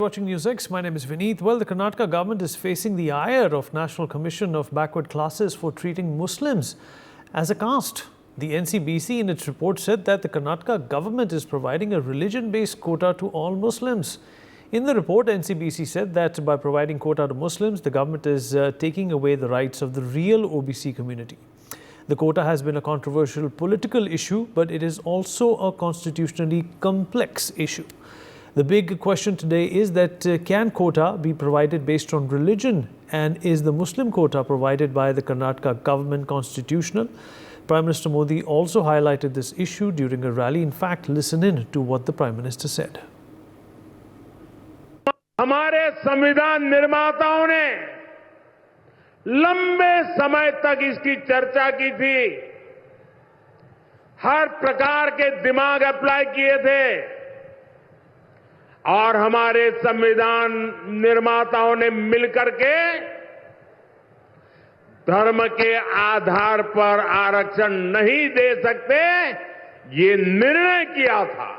Watching NewsX, my name is Vineet. Well, the Karnataka government is facing the ire of National Commission of Backward Classes for treating Muslims as a caste. The NCBC in its report said that the Karnataka government is providing a religion-based quota to all Muslims. In the report, NCBC said that by providing quota to Muslims, the government is taking away the rights of the real OBC community. The quota has been a controversial political issue, but it is also a constitutionally complex issue. The big question today is that can quota be provided based on religion, and is the Muslim quota provided by the Karnataka government constitutional? Prime Minister Modi also highlighted this issue during a rally. In fact, listen in to what the Prime Minister said. हमारे संविधान निर्माताओं ने लंबे समय तक इसकी चर्चा की थी, हर प्रकार के दिमाग अप्लाई किए थे और हमारे संविधान निर्माताओं ने मिलकर के धर्म के आधार पर आरक्षण नहीं दे सकते, ये निर्णय किया था।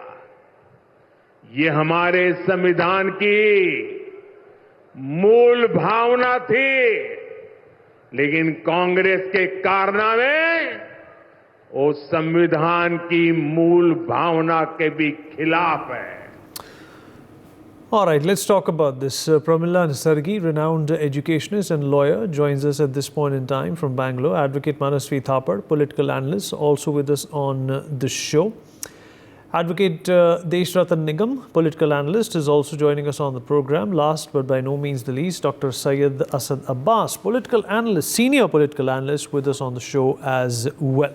ये हमारे संविधान की मूल भावना थी, लेकिन कांग्रेस के कारनामे उस संविधान की मूल भावना के भी खिलाफ है। All right, let's talk about this. Pramila Nisargi, renowned educationist and lawyer, joins us at this point in time from Bangalore. Advocate Manasvi Thapar, political analyst, also with us on the show. Advocate Deshratan Nigam, political analyst, is also joining us on the program. Last but by no means the least, Dr. Syed Asad Abbas, political analyst, senior political analyst, with us on the show as well.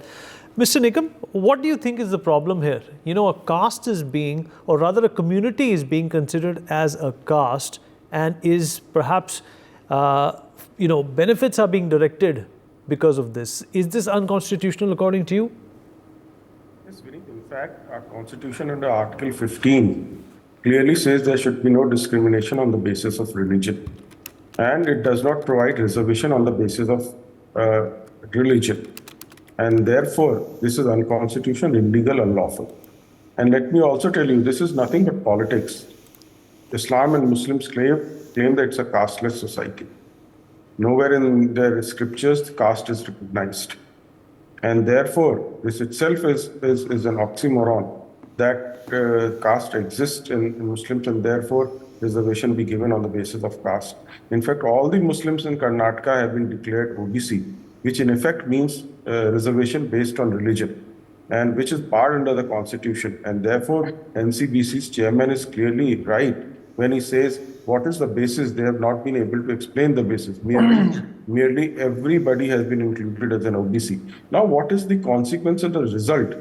Mr. Nigam, what do you think is the problem here? You know, a caste is being, or rather a community is being considered as a caste, and is perhaps, benefits are being directed because of this. Is this unconstitutional according to you? Yes, Vineet. In fact, our constitution under Article 15 clearly says there should be no discrimination on the basis of religion. And it does not provide reservation on the basis of religion. And therefore, this is unconstitutional, illegal, unlawful. And let me also tell you, this is nothing but politics. Islam and Muslims claim that it's a casteless society. Nowhere in their scriptures caste is recognized. And therefore, this itself is an oxymoron that caste exists in Muslims, and therefore reservation be given on the basis of caste. In fact, all the Muslims in Karnataka have been declared OBC, which in effect means reservation based on religion, and which is barred under the constitution. And therefore, NCBC's chairman is clearly right when he says, what is the basis? They have not been able to explain the basis. Merely everybody has been included as an OBC. Now, what is the consequence of the result?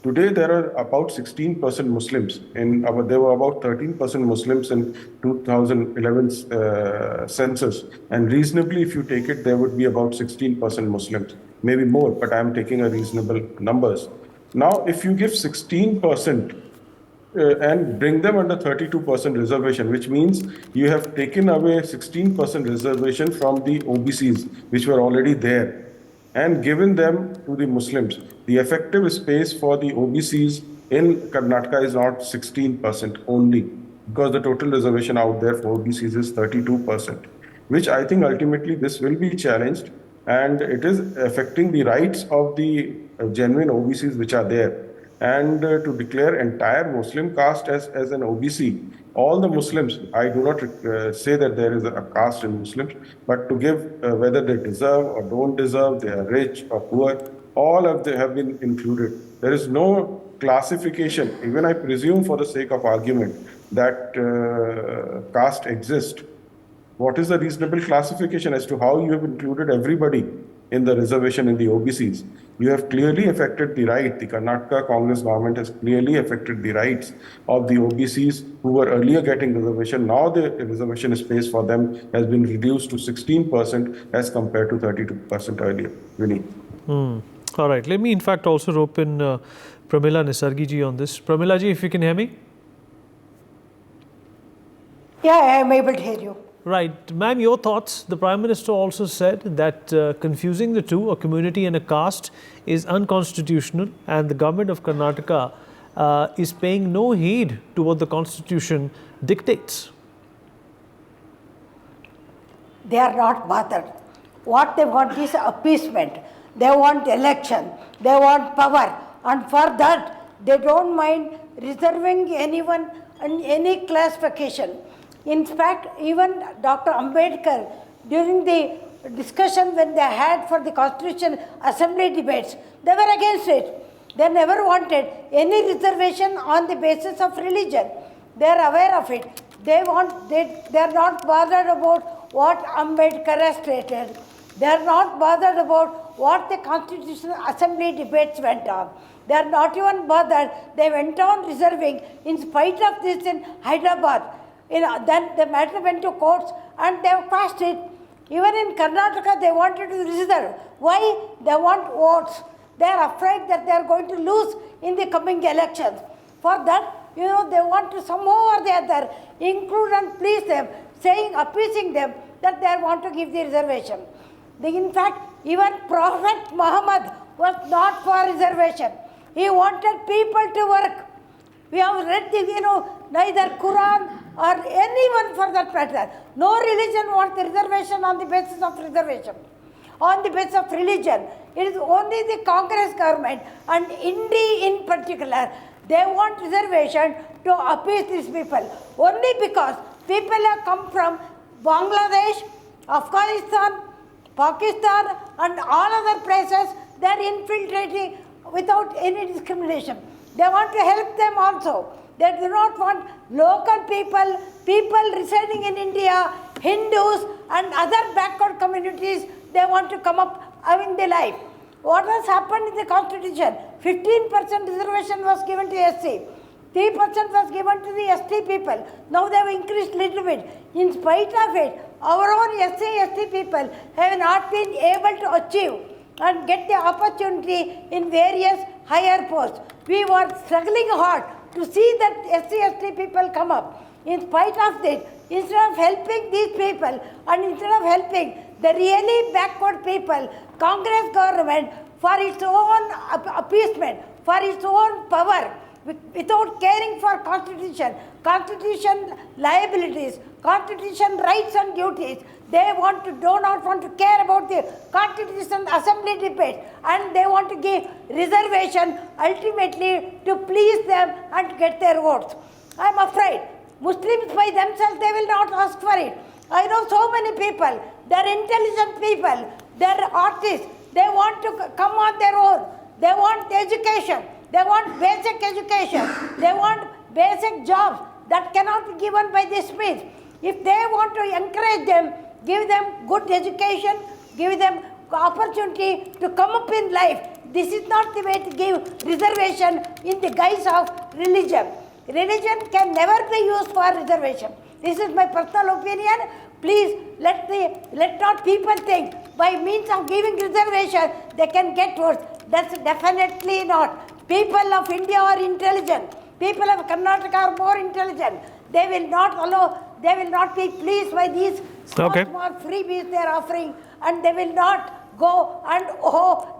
Today, there are about 16% Muslims. There were about 13% Muslims in 2011 census. And reasonably, if you take it, there would be about 16% Muslims. Maybe more, but I'm taking a reasonable numbers. Now, if you give 16% and bring them under 32% reservation, which means you have taken away 16% reservation from the OBCs, which were already there, and given them to the Muslims. The effective space for the OBCs in Karnataka is not 16% only, because the total reservation out there for OBCs is 32%, which I think ultimately this will be challenged, and it is affecting the rights of the genuine OBCs which are there. And to declare entire Muslim caste as an OBC, all the Muslims, I do not say that there is a caste in Muslims, but to give whether they deserve or don't deserve, they are rich or poor, all of them have been included. There is no classification, even I presume for the sake of argument, that caste exists. What is the reasonable classification as to how you have included everybody in the reservation in the OBCs? You have clearly affected the right. The Karnataka Congress government has clearly affected the rights of the OBCs who were earlier getting reservation. Now the reservation space for them has been reduced to 16% as compared to 32% earlier. Vinny. All right. Let me in fact also rope in Pramila Nisargi ji on this. Pramila ji, if you can hear me. Yeah, I am able to hear you. Right. Ma'am, your thoughts? The Prime Minister also said that confusing the two, a community and a caste, is unconstitutional, and the government of Karnataka is paying no heed to what the Constitution dictates. They are not bothered. What they want is appeasement. They want election. They want power. And for that, they don't mind reserving anyone in any classification. In fact, even Dr. Ambedkar, during the discussion when they had for the Constitution Assembly debates, they were against it. They never wanted any reservation on the basis of religion. They are aware of it. They are not bothered about what Ambedkar has stated. They are not bothered about what the Constitutional Assembly debates went on. They are not even bothered. They went on reserving in spite of this in Hyderabad. Then the matter went to courts and they have passed it. Even in Karnataka, they wanted to reserve. Why? They want votes. They are afraid that they are going to lose in the coming elections. For that, they want to somehow or the other include and please them, appeasing them that they want to give the reservation. In fact, even Prophet Muhammad was not for reservation. He wanted people to work. We have read neither Quran or anyone for that matter. No religion wants the reservation on the basis of reservation, on the basis of religion. It is only the Congress government and India in particular, they want reservation to appease these people. Only because people have come from Bangladesh, Afghanistan, Pakistan and all other places, they are infiltrating without any discrimination. They want to help them also. They do not want local people residing in India, Hindus and other backward communities, they want to come up in their life. What has happened in the Constitution? 15% reservation was given to SC. 3% was given to the ST people. Now they have increased little bit. In spite of it, our own SC people have not been able to achieve and get the opportunity in various higher posts. We were struggling hard to see that SC people come up. In spite of that, instead of helping these people and instead of helping the really backward people, Congress government for its own appeasement, for its own power, without caring for constitution liabilities, constitution rights and duties, they do not want to care about the Constitution Assembly debate and they want to give reservation ultimately to please them and get their votes. I am afraid Muslims by themselves, they will not ask for it. I know so many people, they are intelligent people, they are artists, they want to come on their own, they want education, they want basic education, they want basic jobs that cannot be given by this means. If they want to encourage them, give them good education, give them opportunity to come up in life, this is not the way to give reservation in the guise of religion. Religion can never be used for reservation. This is my personal opinion. Please let not people think by means of giving reservation they can get votes. That's definitely not. People of India are intelligent. People of Karnataka are more intelligent. They will not be pleased by these small freebies they are offering, and they will not go and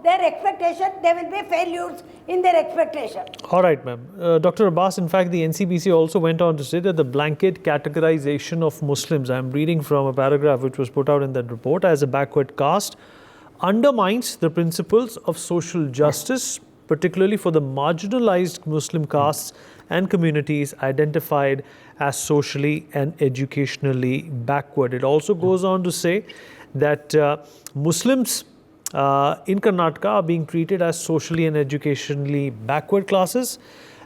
their expectation, they will be failures in their expectation. All right, ma'am. Dr. Abbas, in fact, the NCBC also went on to say that the blanket categorization of Muslims, I'm reading from a paragraph which was put out in that report, as a backward caste undermines the principles of social justice, particularly for the marginalized Muslim castes and communities identified as socially and educationally backward. It also goes on to say that Muslims in Karnataka are being treated as socially and educationally backward classes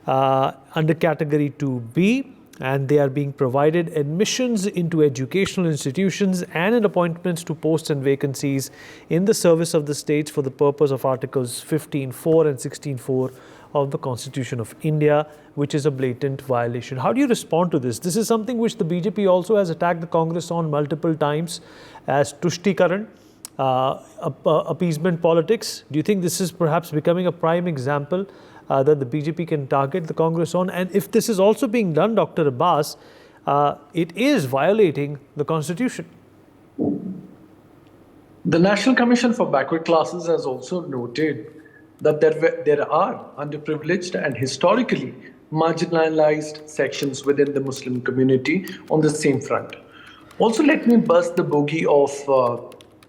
under category 2B, and they are being provided admissions into educational institutions and in appointments to posts and vacancies in the service of the states for the purpose of Articles 15.4 and 16.4 of the Constitution of India, which is a blatant violation. How do you respond to this? This is something which the BJP also has attacked the Congress on multiple times as Tushtikaran, appeasement politics. Do you think this is perhaps becoming a prime example that the BJP can target the Congress on? And if this is also being done, Dr. Abbas, it is violating the Constitution. The National Commission for Backward Classes has also noted that there are underprivileged and historically marginalized sections within the Muslim community on the same front. Also, let me burst the bogey of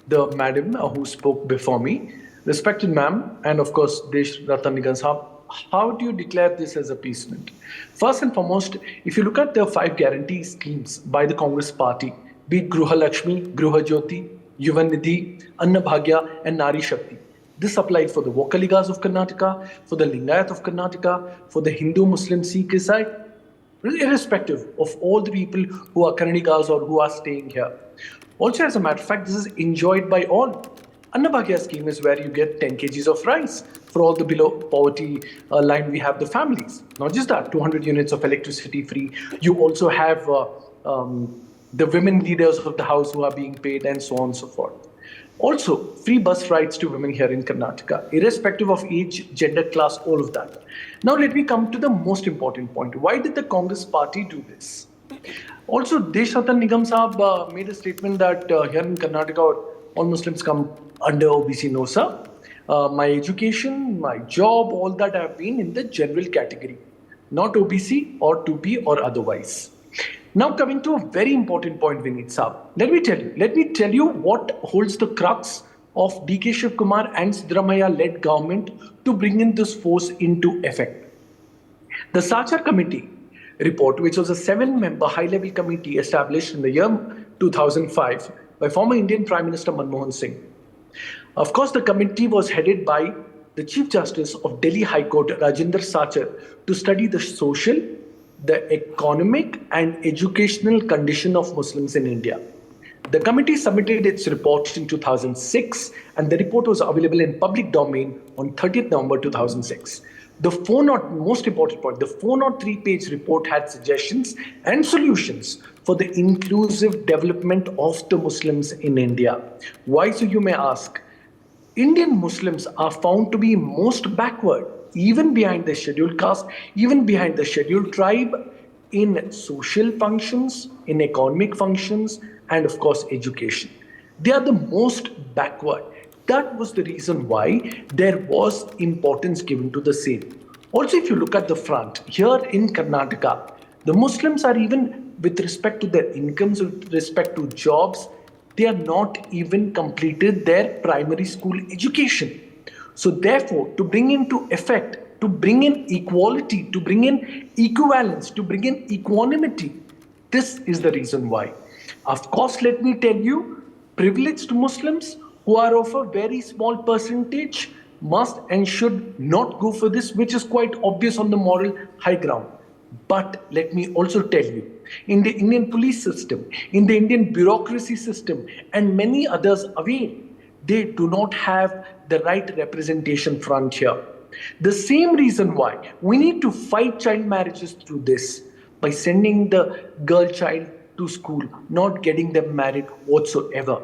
the madam who spoke before me. Respected ma'am, and of course, Desh Ratan Nigam Sahab, how do you declare this as appeasement? First and foremost, if you look at the 5 guarantee schemes by the Congress party, be it Gruha Lakshmi, Gruha Jyoti, Yuvan Nidhi, Anna Bhagya, and Nari Shakti. This applied for the Vokaligas of Karnataka, for the Lingayat of Karnataka, for the Hindu, Muslim, Sikh side, irrespective of all the people who are Kannadigas or who are staying here. Also, as a matter of fact, this is enjoyed by all. Annabhagya scheme is where you get 10 kgs of rice. For all the below poverty line, we have the families. Not just that, 200 units of electricity free. You also have the women leaders of the house who are being paid, and so on and so forth. Also, free bus rides to women here in Karnataka, irrespective of age, gender, class, all of that. Now let me come to the most important point. Why did the Congress party do this? Also, Desh Ratan Nigam Sahab made a statement that here in Karnataka, all Muslims come under OBC. No, sir. My education, my job, all that I have been in the general category, not OBC or 2B or otherwise. Now coming to a very important point, Vineet Saab. Let me tell you what holds the crux of DK Shiv Kumar and Siddaramaiah led government to bring in this force into effect. The Sachar Committee report, which was a 7-member high-level committee established in the year 2005 by former Indian Prime Minister Manmohan Singh. Of course, the committee was headed by the Chief Justice of Delhi High Court, Rajinder Sachar, to study the social, the economic and educational condition of Muslims in India. The committee submitted its report in 2006, and the report was available in public domain on 30th November 2006. The 403-page report had suggestions and solutions for the inclusive development of the Muslims in India. Why, so you may ask? Indian Muslims are found to be most backward, even behind the scheduled caste, even behind the scheduled tribe, in social functions, in economic functions, and of course, education. They are the most backward. That was the reason why there was importance given to the same. Also, if you look at the front, here in Karnataka, the Muslims are, even with respect to their incomes, with respect to jobs, they are not even completed their primary school education. So therefore, to bring into effect, to bring in equality, to bring in equivalence, to bring in equanimity, this is the reason why. Of course, let me tell you, privileged Muslims who are of a very small percentage must and should not go for this, which is quite obvious on the moral high ground. But let me also tell you, in the Indian police system, in the Indian bureaucracy system, and many others away, they do not have the right representation front here. The same reason why we need to fight child marriages through this, by sending the girl child to school, not getting them married whatsoever.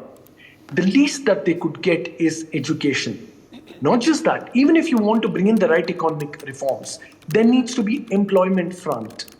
The least that they could get is education. Not just that, even if you want to bring in the right economic reforms, there needs to be employment front.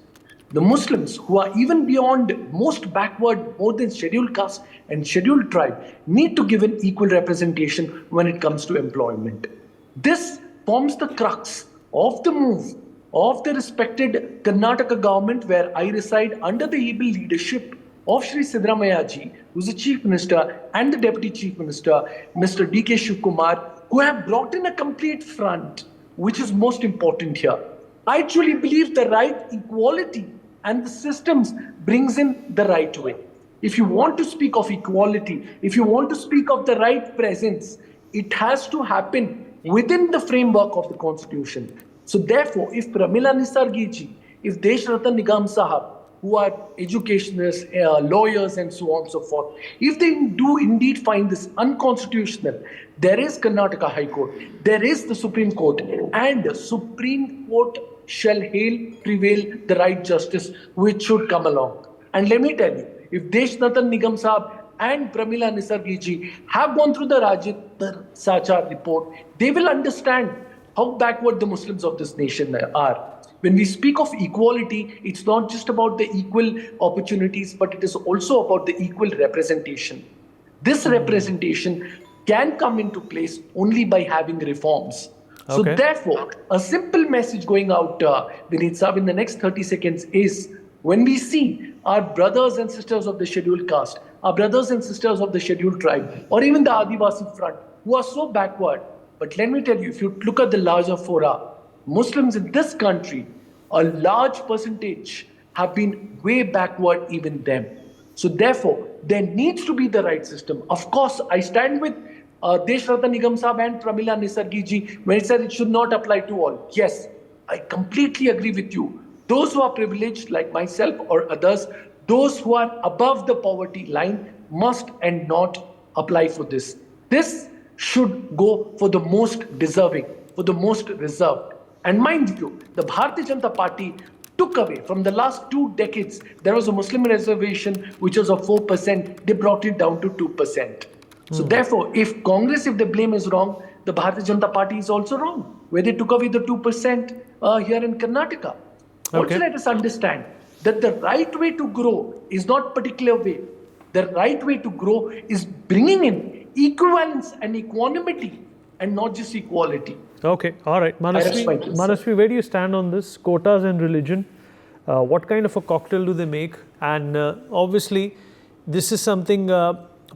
The Muslims who are even beyond most backward, more than scheduled caste and scheduled tribe, need to give an equal representation when it comes to employment. This forms the crux of the move of the respected Karnataka government, where I reside, under the able leadership of Shri Siddaramaiah ji, who is the Chief Minister, and the Deputy Chief Minister, Mr. DK Shiv Kumar, who have brought in a complete front, which is most important here. I truly believe the right equality and the systems brings in the right way. If you want to speak of equality, if you want to speak of the right presence, it has to happen within the framework of the Constitution. So therefore, if Pramila Nisargi ji, if Desh Ratan Nigam Sahab, who are educationists, lawyers, and so on and so forth, if they do indeed find this unconstitutional, there is Karnataka High Court, there is the Supreme Court, and the Supreme Court shall prevail the right justice which should come along. And let me tell you, if Desh Ratan Nigam Sahab and Pramila Nisargi ji have gone through the Rajinder Sachar report, they will understand how backward the Muslims of this nation are. When we speak of equality, it's not just about the equal opportunities, but it is also about the equal representation. This representation can come into place only by having reforms. So therefore, a simple message going out, Vineet Saab, in the next 30 seconds is, when we see our brothers and sisters of the scheduled caste, our brothers and sisters of the scheduled tribe, or even the Adivasi front, who are so backward. But let me tell you, if you look at the larger fora, Muslims in this country, a large percentage have been way backward even them. So therefore, there needs to be the right system. Of course, I stand with Deshrata Nigam Saab and Pramila Nisargi ji when it said it should not apply to all. Yes, I completely agree with you. Those who are privileged like myself or others, those who are above the poverty line must and not apply for this. This should go for the most deserving, for the most reserved. And mind you, the Bharatiya Janata Party took away from the last 2 decades. There was a Muslim reservation which was of 4%. They brought it down to 2%. So therefore, if Congress, if the blame is wrong, the Bharatiya Janata Party is also wrong, where they took away the 2% here in Karnataka. Also, let us understand that the right way to grow is not particular way. The right way to grow is bringing in equivalence and equanimity and not just equality. Okay, all right. Manasvi, where do you stand on this? Quotas and religion. What kind of a cocktail do they make? And obviously, this is something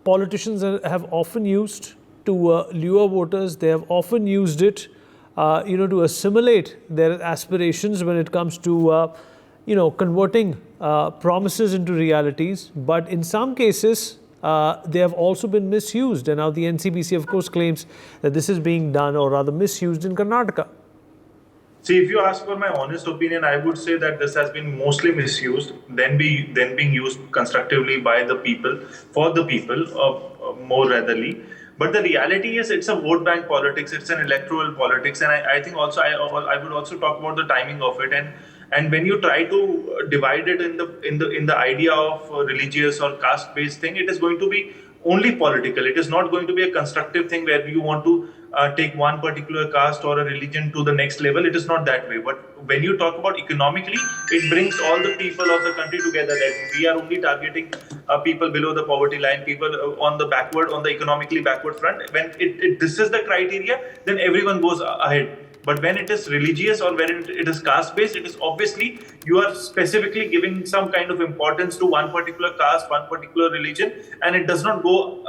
politicians have often used to lure voters. They have often used it, to assimilate their aspirations when it comes to, converting promises into realities. But in some cases, they have also been misused. And now the NCBC, of course, claims that this is being done or rather misused in Karnataka. See, if you ask for my honest opinion, I would say that this has been mostly misused, then being used constructively by the people, for the people, more readily. But the reality is, it's a vote bank politics, it's an electoral politics, and I think also I would also talk about the timing of it. And when you try to divide it in the idea of religious or caste-based thing, it is going to be only political. It is not going to be a constructive thing where you want to take one particular caste or a religion to the next level. It is not that way. But when you talk about economically, it brings all the people of the country together. That we are only targeting people below the poverty line, people on the economically backward front. When this is the criteria, then everyone goes ahead. But when it is religious or when it is caste-based, it is obviously you are specifically giving some kind of importance to one particular caste, one particular religion, and it does not go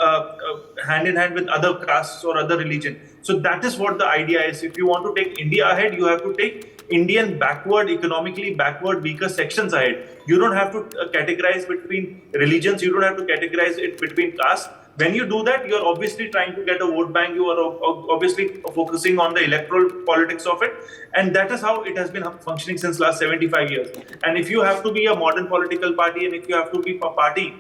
hand in hand with other castes or other religion. So that is what the idea is. If you want to take India ahead, you have to take Indian backward, economically backward, weaker sections ahead. You don't have to categorize between religions. You don't have to categorize it between castes. When you do that, you're obviously trying to get a vote bank. You are obviously focusing on the electoral politics of it. And that is how it has been functioning since last 75 years. And if you have to be a modern political party, and if you have to be a party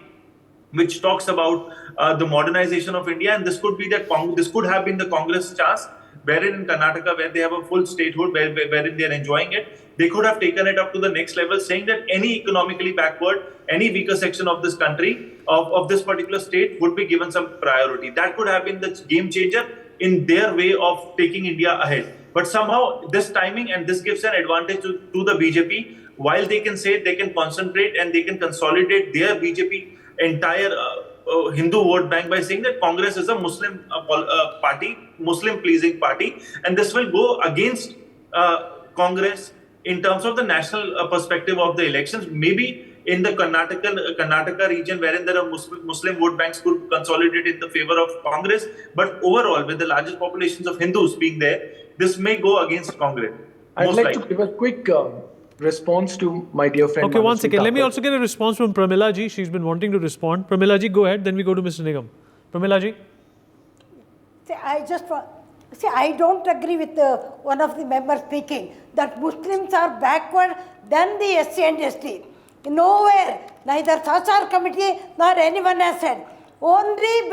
which talks about the modernization of India, and this could have been the Congress chance, wherein in Karnataka, where they have a full statehood, wherein they are enjoying it, they could have taken it up to the next level, saying that any economically backward, any weaker section of this country, of this particular state, would be given some priority. That could have been the game changer in their way of taking India ahead. But somehow this timing and this gives an advantage to the BJP, while they can say they can concentrate and they can consolidate their BJP entire Hindu vote bank by saying that Congress is a Muslim party, Muslim-pleasing party, and this will go against Congress in terms of the national perspective of the elections. Maybe in the Karnataka region, wherein there are Muslim vote banks, could consolidate in the favor of Congress, but overall, with the largest populations of Hindus being there, this may go against Congress. I'd like to give a quick response to my dear friend. Okay, one second. Let me also get a response from Pramila ji. She's been wanting to respond. Pramila ji, go ahead. Then we go to Mr. Nigam. Pramila ji. See, I don't agree with one of the members speaking that Muslims are backward than the SC and ST. Nowhere, neither Sachar Committee nor anyone has said. Only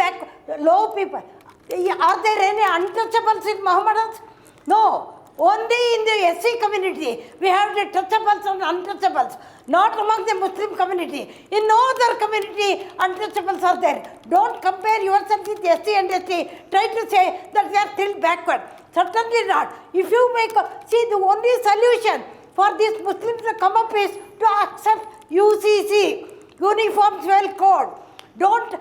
low people. Are there any untouchables in Mohammedans? No. Only in the SC community we have the touchables and untouchables, not among the Muslim community. In no other community, untouchables are there. Don't compare yourself with SC and ST. Try to say that they are still backward. Certainly not. If you see, the only solution for these Muslims to come up is to accept UCC, Uniform Civil Code. Don't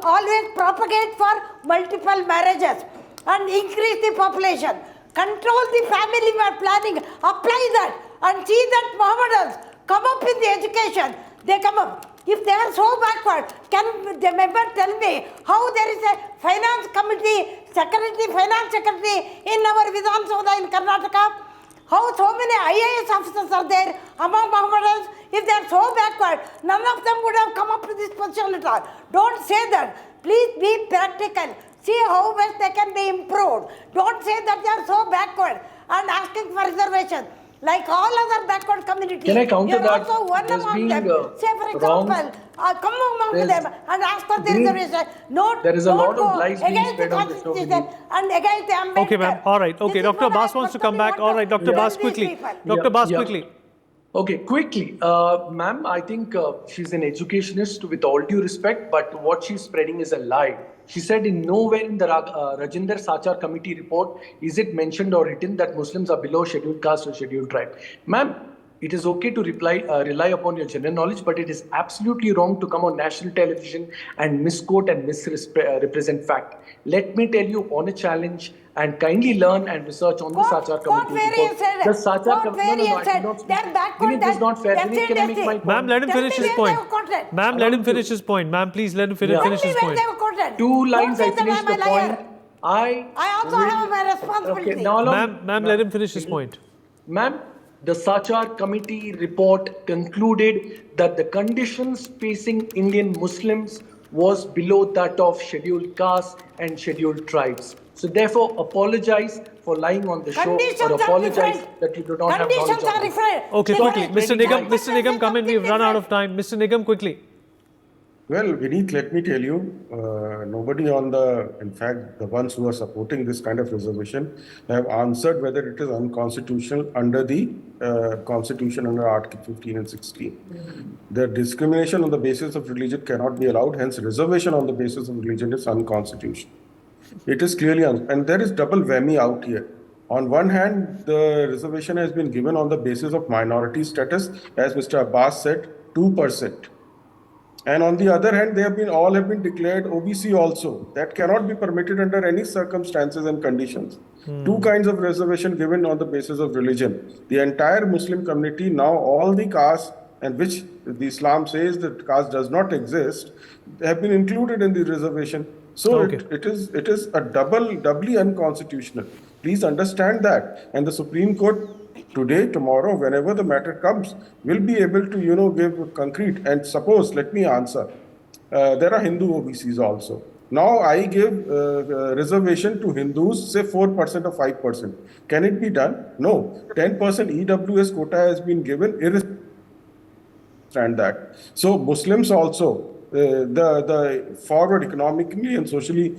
always propagate for multiple marriages and increase the population. Control the family planning. Apply that and see that Mohammedans come up in the education. They come up. If they are so backward, can the member tell me how there is a finance committee, finance secretary in our Vidhan Sabha in Karnataka? How so many IAS officers are there among Mohammedans? If they are so backward, none of them would have come up to this position at all. Don't say that. Please be practical. See how best they can be improved. Don't say that they are so backward and asking for reservation. Like all other backward communities. Can I counter you're that? also one There's among been, them. Say for wrong. example, come among them and ask for the Green. reservation. No, There is a don't lot of go lies being against the spread on this Constitution topic. and against the amendment. Okay, ma'am. All right. Okay, This is Dr. what I Abbas wants to come personally back. want All right, to Dr. tell Abbas, these quickly. people. Dr. Abbas, quickly. Okay, quickly. Ma'am, I think she's an educationist with all due respect, but what she's spreading is a lie. She said in nowhere in the Rajinder Sachar Committee report is it mentioned or written that Muslims are below scheduled caste or scheduled tribe. Ma'am, it is okay to rely upon your general knowledge, but it is absolutely wrong to come on national television and misquote and misrepresent fact. Let me tell you on a challenge and kindly learn and research on the Sachar Committee report. The Sachar Committee, it is not fair. Vinit, can I make my point? Ma'am, let him finish his point. Ma'am, let him finish his point. Ma'am, please let him finish his point. 2 lines, I finished the point. I also have my responsibility. Okay, now, Ma'am, let him finish his point. Ma'am, the Sachar Committee report concluded that the conditions facing Indian Muslims was below that of scheduled castes and scheduled tribes. So therefore, apologize for lying on the show Conditions or are apologize different. that you do not have knowledge Conditions of are it. different. Okay, quickly. Mr. Nigam, come in. We've run out of time. time. Mr. Nigam, quickly. Well, Vineet, let me tell you, nobody in fact, the ones who are supporting this kind of reservation have answered whether it is unconstitutional under the Constitution under Article 15 and 16. The discrimination on the basis of religion cannot be allowed, hence reservation on the basis of religion is unconstitutional. It is clearly, and there is double whammy out here. On one hand, the reservation has been given on the basis of minority status, as Mr. Abbas said, 2%. And on the other hand, all have been declared OBC also. That cannot be permitted under any circumstances and conditions. 2 kinds of reservation given on the basis of religion. The entire Muslim community, now all the castes, and which the Islam says that caste does not exist, have been included in the reservation. So Okay. it is a doubly unconstitutional. Please understand that. And the Supreme Court today, tomorrow, whenever the matter comes, will be able to, give concrete. And suppose, let me answer, there are Hindu OBCs also. Now I give reservation to Hindus, say 4% or 5%. Can it be done? No. 10% EWS quota has been given, irrespective that. So Muslims also, the forward economically and socially,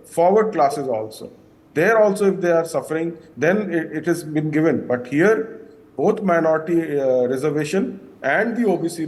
forward classes also. There also, if they are suffering, then it has been given. But here, both minority reservation and the OBC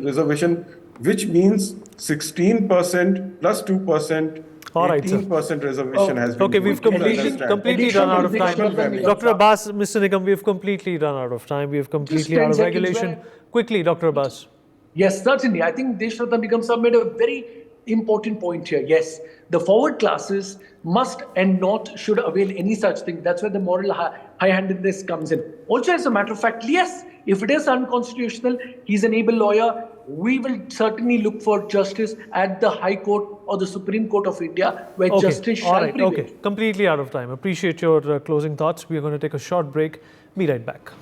reservation, which means 16% plus 2%, All right, sir. 18% reservation has been Okay, we've given. completely run out of time. Dr. Abbas, Mr. Nigam, we've completely run out of time. We've completely out of 10 seconds regulation. Quickly, Dr. Abbas. Yes, certainly. I think Deshratna Begum sir made a very important point here. Yes, the forward classes must and not should avail any such thing. That's where the moral high-handedness comes in. Also, as a matter of fact, yes, if it is unconstitutional, he's an able lawyer. We will certainly look for justice at the High Court or the Supreme Court of India, where justice shall prevail. Okay, completely out of time. Appreciate your closing thoughts. We are going to take a short break. Be right back.